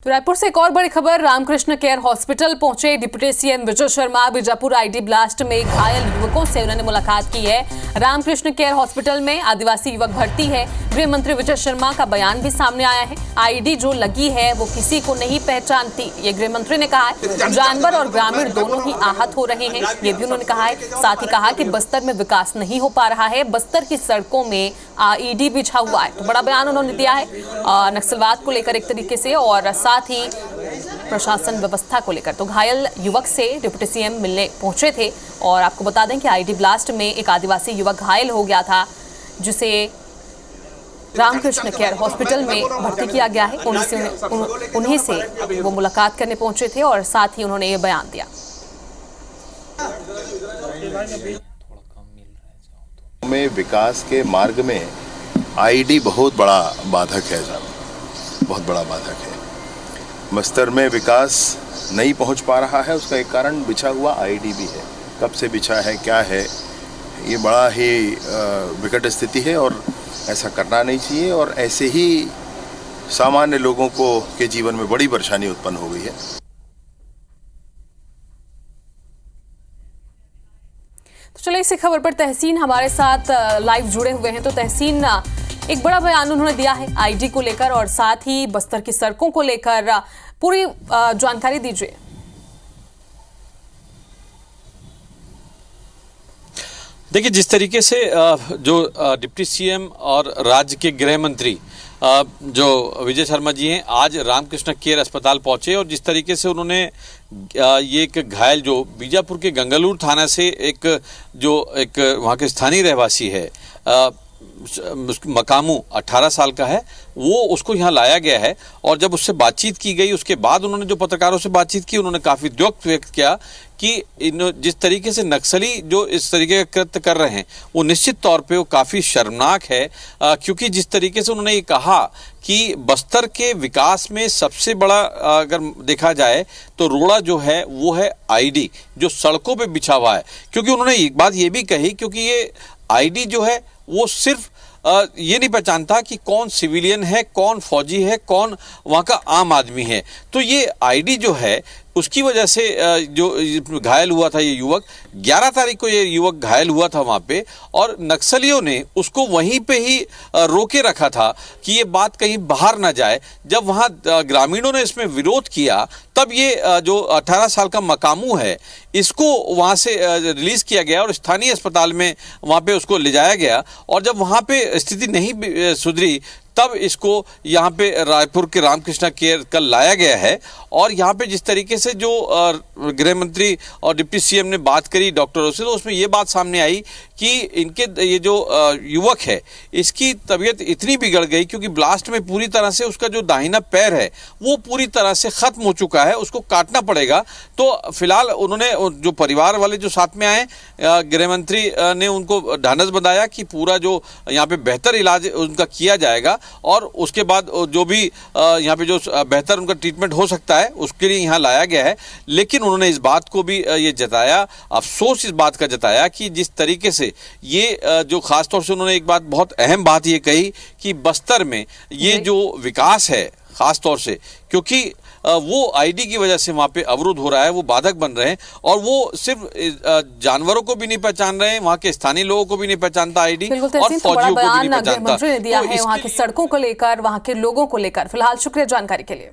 तो रायपुर से एक और बड़ी खबर। रामकृष्ण केयर हॉस्पिटल पहुंचे deputy CM Vijay Sharma. Bijapur ID blast में घायल युवकों से उन्होंने मुलाकात की है। रामकृष्ण केयर हॉस्पिटल में आदिवासी युवक भर्ती है। गृह मंत्री विजय शर्मा का बयान भी सामने आया है। आईडी जो लगी है वो किसी को नहीं पहचानती, ये गृह मंत्री ने कहा है। जानवर और ग्रामीण दोनों ही आहत हो रहे हैं, ये भी उन्होंने कहा है। साथ ही कहा कि बस्तर में विकास नहीं हो पा रहा है, बस्तर की सड़कों में आईडी बिछा हुआ है। तो बड़ा बयान उन्होंने दिया है नक्सलवाद को लेकर एक तरीके से, और साथ ही प्रशासन व्यवस्था को लेकर। तो घायल युवक से डिप्टी सीएम मिलने पहुंचे थे। और आपको बता दें कि आईडी ब्लास्ट में एक आदिवासी युवक घायल हो गया था, जिसे रामकृष्ण केयर हॉस्पिटल में भर्ती किया गया है। उन्हीं से वो मुलाकात करने पहुंचे थे और साथ ही उन्होंने ये बयान दिया। में विकास के मार्ग में आईडी बहुत बड़ा बाधक है, बहुत बड़ा बाधक है। बस्तर में विकास नहीं पहुंच पा रहा है, उसका एक कारण बिछा हुआ आईडी भी है। कब से बिछा है, क्या है, ये बड़ा ही विकट स्थिति है और ऐसा करना नहीं चाहिए। और ऐसे ही सामान्य लोगों को के जीवन में बड़ी परेशानी उत्पन्न हो गई है। तो चलिए इसी खबर पर तहसीन हमारे साथ लाइव जुड़े हुए हैं। तो तहसीन, एक बड़ा बयान उन्होंने दिया है आईडी को लेकर और साथ ही बस्तर की सड़कों को लेकर, पूरी जानकारी दीजिए। देखिए, जिस तरीके से जो डिप्टी सीएम और राज्य के गृह मंत्री जो विजय शर्मा जी हैं, आज रामकृष्ण केयर अस्पताल पहुंचे और जिस तरीके से उन्होंने ये एक घायल जो बीजापुर के गंगालूर थाना से एक वहाँ के स्थानीय रहवासी है, मकामू 18 साल का है, वो उसको यहाँ लाया गया है। और जब उससे बातचीत की गई, उसके बाद उन्होंने जो पत्रकारों से बातचीत की, उन्होंने काफ़ी दुख व्यक्त किया कि जिस तरीके से नक्सली जो इस तरीके का कृत्य कर रहे हैं वो निश्चित तौर पे वो काफ़ी शर्मनाक है। क्योंकि जिस तरीके से उन्होंने ये कहा कि बस्तर के विकास में सबसे बड़ा अगर देखा जाए तो रोड़ा जो है वो है आईडी, जो सड़कों पे बिछा हुआ है। क्योंकि उन्होंने एक बात ये भी कही, क्योंकि ये आईडी जो है वो सिर्फ ये नहीं पहचानता कि कौन सिविलियन है, कौन फौजी है, कौन वहाँ का आम आदमी है। तो ये आईडी जो है उसकी वजह से जो घायल हुआ था ये युवक, 11 तारीख को ये युवक घायल हुआ था वहाँ पे, और नक्सलियों ने उसको वहीं पे ही रोके रखा था कि ये बात कहीं बाहर ना जाए। जब वहाँ ग्रामीणों ने इसमें विरोध किया, तब ये जो 18 साल का मकामू है, इसको वहाँ से रिलीज़ किया गया और स्थानीय अस्पताल में वहाँ पे उसको ले जाया गया। और जब वहाँ पे स्थिति नहीं सुधरी, तब इसको यहाँ पे रायपुर के रामकृष्ण केयर कल लाया गया है। और यहाँ पे जिस तरीके से जो गृह मंत्री और डिप्टी सीएम ने बात करी डॉक्टरों से, तो उसमें ये बात सामने आई कि इनके ये जो युवक है, इसकी तबीयत इतनी बिगड़ गई क्योंकि ब्लास्ट में पूरी तरह से उसका जो दाहिना पैर है वो पूरी तरह से ख़त्म हो चुका है, उसको काटना पड़ेगा। तो फिलहाल उन्होंने जो परिवार वाले जो साथ में आए, गृह मंत्री ने उनको ढांढस बंधाया कि पूरा जो यहाँ पे बेहतर इलाज उनका किया जाएगा और उसके बाद जो भी यहाँ पे जो बेहतर उनका ट्रीटमेंट हो सकता है उसके लिए यहाँ लाया गया है। लेकिन उन्होंने इस बात को भी ये जताया, अफसोस इस बात का जताया कि जिस तरीके से ये जो खास तौर से उन्होंने एक बात, बहुत अहम बात ये कही कि बस्तर में ये जो विकास है खास तौर से, क्योंकि वो आईडी की वजह से वहाँ पे अवरुद्ध हो रहा है, वो बाधक बन रहे हैं। और वो सिर्फ जानवरों को भी नहीं पहचान रहे हैं, वहाँ के स्थानीय लोगों को भी नहीं पहचानता आईडी, और फौजियों को भी नहीं पहचानता। मंत्री ने दिया है वहाँ की सड़कों को लेकर, वहाँ के लोगों को लेकर। फिलहाल शुक्रिया जानकारी के लिए।